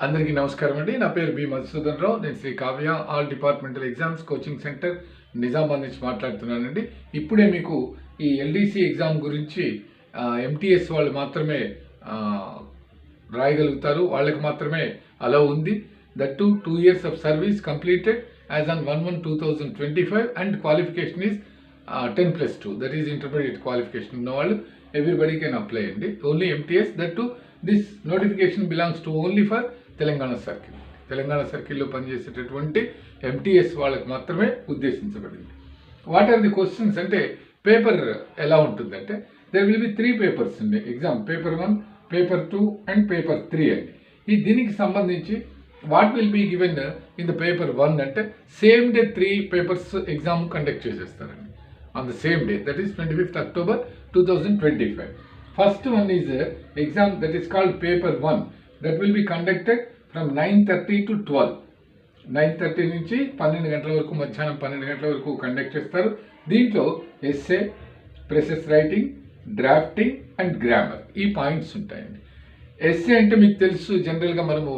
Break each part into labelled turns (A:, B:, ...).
A: అందరికీ నమస్కారం అండి. నా పేరు బి మధుసూదన్ రావు. నేను Sri Kavya all departmental exams coaching centre Nizamabad నుంచి మాట్లాడుతున్నానండి. ఇప్పుడే మీకు ఈ ఎల్డీసీ ఎగ్జామ్ గురించి ఎంటీఎస్ వాళ్ళు మాత్రమే రాయగలుగుతారు, వాళ్ళకి మాత్రమే అలౌ ఉంది. That to 2 years of service completed as on 1/1/2025 and qualification is 10+2, that is intermediate qualification ఉన్న వాళ్ళు everybody can apply అండి. Only MTS, that to this notification belongs to only for Telangana circle. Telangana సర్కిల్లో పనిచేసేటటువంటి ఎంటీఎస్ వాళ్ళకి మాత్రమే ఉద్దేశించబడింది. వాట్ ఆర్ ది క్వశ్చన్స్ అంటే పేపర్ ఎలా ఉంటుందంటే దెర్ విల్ బి 3 పేపర్స్ అండి exam. Paper 1, paper 2 and paper 3 అండి. దీనికి సంబంధించి what will be given in the paper 1 అంటే same day 3 papers exam conduct చేసేస్తారండి on the same day, that is 25th October 2025. First one is exam that is called paper 1, that will be conducted from 9:30 to 12. 9:30 నుంచి 12 గంటల వరకు, మధ్యాహ్నం 12 గంటల వరకు conduct చేస్తారు. దీంట్లో essay, precis writing, drafting and grammar, ఈ పాయింట్స్ ఉంటాయండి. ఎస్సే అంటే మీకు తెలుసు, జనరల్గా మనము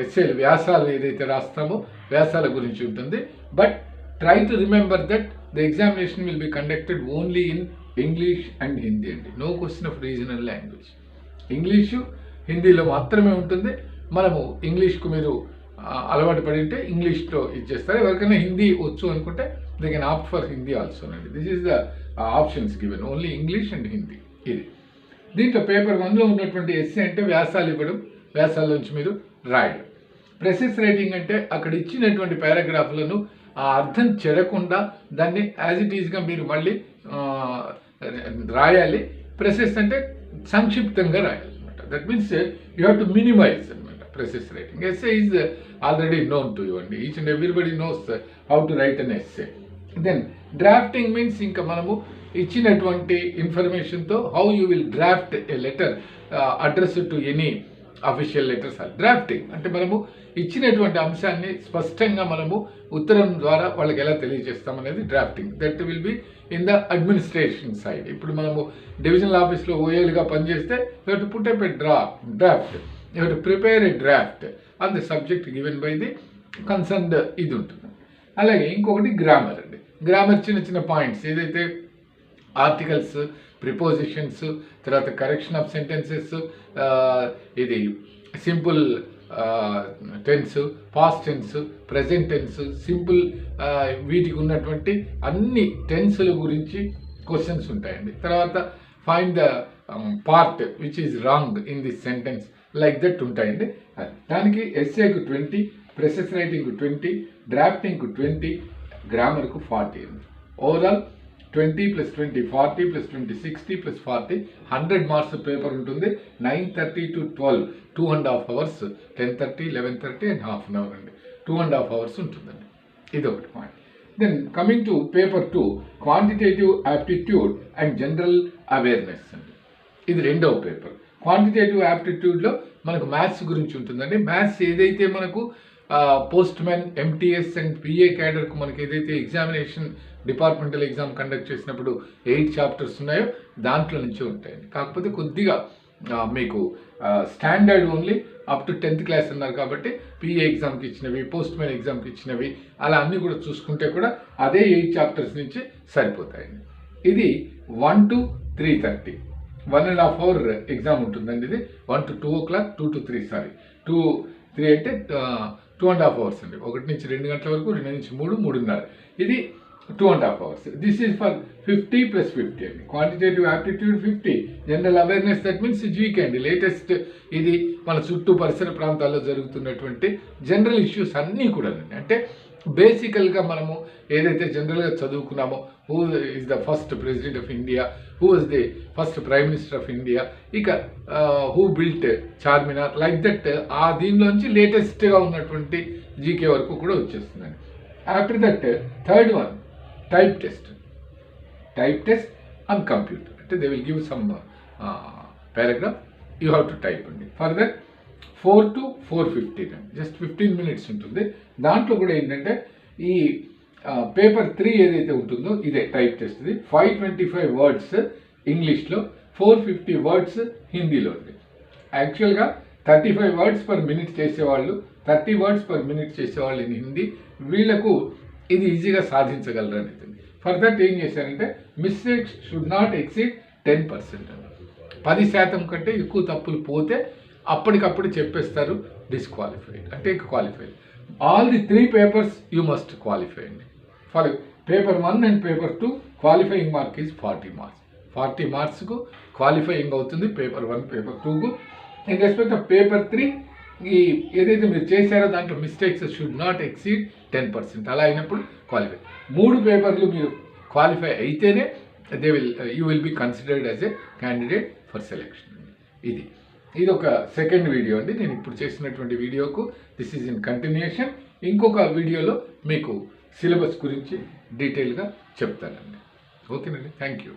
A: ఎస్సేలు వ్యాసాలు ఏదైతే రాస్తామో వ్యాసాల గురించి ఉంటుంది. But try to remember that the examination will be conducted only in English and Hindi అండి. No question of regional language. English హిందీలో మాత్రమే ఉంటుంది. మనము ఇంగ్లీష్కు మీరు అలవాటు పడి ఉంటే ఇంగ్లీష్లో ఇచ్చేస్తారు. ఎవరికైనా హిందీ వచ్చు అనుకుంటే they can opt for Hindi also అండి. This is the options given, only English and Hindi. ఇది దీంట్లో పేపర్ 1లో ఉన్నటువంటి ఎస్సే అంటే వ్యాసాలు ఇవ్వడం, వ్యాసాల్లోంచి మీరు రాయడం. ప్రెసెస్ రైటింగ్ అంటే అక్కడ ఇచ్చినటువంటి పారాగ్రాఫ్లను ఆ అర్థం చెడకుండా దాన్ని యాజ్ ఇట్ ఈజ్గా మీరు మళ్ళీ రాయాలి. ప్రెసెస్ అంటే సంక్షిప్తంగా రాయాలి అనమాట. That means you have to minimize అనమాట precis writing. Essay is already known to you అండి. Each and everybody knows how to write an essay. Then drafting means ఇంకా మనము ఇచ్చినటువంటి ఇన్ఫర్మేషన్తో how you will draft a letter address to any official letters or drafting. అంటే మనము ఇచ్చినటువంటి అంశాన్ని స్పష్టంగా మనము ఉత్తరం ద్వారా వాళ్ళకి ఎలా తెలియజేస్తామనేది drafting. That will be in the administration side. ఇప్పుడు మనము డివిజనల్ ఆఫీస్లో ఓఏలుగా పనిచేస్తే you have to put up a draft, you have to prepare a draft on the subject given by the concerned. ఇది ఉంటుంది. అలాగే ఇంకొకటి గ్రామర్ అండి. గ్రామర్ చిన్న చిన్న పాయింట్స్, ఏదైతే ఆర్టికల్స్, ప్రిపోజిషన్స్, తర్వాత కరెక్షన్ ఆఫ్ సెంటెన్సెస్, ఇది simple tense, past tense, present tense, simple, వీటికి ఉన్నటువంటి అన్ని టెన్స్ల గురించి క్వశ్చన్స్ ఉంటాయండి. తర్వాత find the part which is wrong in this sentence, like that ఉంటాయండి. దానికి ఎస్ఏకు 20, ప్రెసెస్ రైటింగ్కు 20, డ్రాఫ్టింగ్కు 20, గ్రామర్కు 40 అండి. ఓవరాల్ 20 + 20 40 + 20 60 + 40 100 మార్క్స్ పేపర్ ఉంటుంది. 9:30 to 12 2.5 hours, 10:30 11:30 and half an hour అండి. 2.5 hours ఉంటుందండి. ఇది ఒకటి పాయింట్. Then coming to paper 2, quantitative aptitude and general awareness అండి. ఇది రెండవ పేపర్. క్వాంటిటేటివ్ యాప్టిట్యూడ్లో మనకు మ్యాథ్స్ గురించి ఉంటుందండి. మ్యాథ్స్ ఏదైతే మనకు postman, MTS and PA క్యాడర్కు మనకి ఏదైతే ఎగ్జామినేషన్ డిపార్ట్మెంటల్ ఎగ్జామ్ కండక్ట్ చేసినప్పుడు 8 చాప్టర్స్ ఉన్నాయో దాంట్లో నుంచే ఉంటాయండి. కాకపోతే కొద్దిగా మీకు standard only up to 10th class అన్నారు కాబట్టి పిఏ ఎగ్జామ్కి ఇచ్చినవి, పోస్ట్ మ్యాన్ ఎగ్జామ్కి ఇచ్చినవి అలా అన్నీ కూడా చూసుకుంటే కూడా అదే 8 చాప్టర్స్ నుంచి సరిపోతాయండి. ఇది 1 to 3:30, 1.5 hour ఎగ్జామ్ ఉంటుందండి. ఇది 1 to 2 o'clock, 2 to 3 3 అంటే 2.5 hours అండి. 1 నుంచి 2 గంటల వరకు, 2 నుంచి 3, 3:30. ఇది 2.5 hours. దిస్ ఈజ్ ఫర్ 50 + 50 అండి. Quantitative aptitude 50, general awareness that means GK అండి. లేటెస్ట్ ఇది మన చుట్టూ పరిసర ప్రాంతాల్లో జరుగుతున్నటువంటి జనరల్ ఇష్యూస్ అన్నీ కూడా అండి. అంటే బేసికల్గా మనము ఏదైతే జనరల్గా చదువుకున్నామో, who is the first president of India, who was the first prime minister of India, ఇక who built Charminar, like that ఆ దీనిలోంచి లేటెస్ట్గా ఉన్నటువంటి జీకే వరకు కూడా వచ్చేస్తుందండి. After that third one, type test on computer. అంటే they will give some paragraph, you have to type అండి. ఫర్దర్ 4 to 4:15 అండి, జస్ట్ 15 minutes ఉంటుంది. దాంట్లో కూడా ఏంటంటే ఈ పేపర్ 3 ఏదైతే ఉంటుందో ఇదే టైప్ టెస్ట్. ఇది 525 words ఇంగ్లీష్లో, 450 words హిందీలో అండి. యాక్చువల్గా 35 వర్డ్స్ పర్ మినిట్ చేసేవాళ్ళు, 30 వర్డ్స్ పర్ మినిట్ చేసేవాళ్ళు ఇన్ హిందీ, వీళ్ళకు ఇది ఈజీగా సాధించగలరు అనేది. ఫర్ దట్ ఏం చేశారంటే మిస్టేక్స్ షుడ్ నాట్ ఎక్సీడ్ 10% అన్నారు. 10% కంటే ఎక్కువ తప్పులు పోతే అప్పటికప్పుడు చెప్పేస్తారు డిస్క్వాలిఫైడ్, అంటే qualified. All the 3 papers you must qualify అండి. For paper 1 and paper 2 qualifying mark is 40 marks. 40 మార్క్స్కు క్వాలిఫైయింగ్ అవుతుంది పేపర్ 1, పేపర్ 2కు. ఇన్ రెస్పెక్ట్ ఆఫ్ పేపర్ 3 ఈ ఏదైతే మీరు చేశారో దాంట్లో మిస్టేక్స్ షుడ్ నాట్ ఎక్సీడ్ 10%. అలా అయినప్పుడు క్వాలిఫై. 3 పేపర్లు మీరు క్వాలిఫై అయితేనే you will be considered as a candidate for selection. ఇది ఒక సెకండ్ వీడియో అండి. నేను ఇప్పుడు చేసినటువంటి వీడియోకు దిస్ ఈజ్ ఇన్ కంటిన్యూషన్. ఇంకొక వీడియోలో మీకు సిలబస్ గురించి డీటెయిల్గా చెప్తానండి. ఓకేనండి, థ్యాంక్ యూ.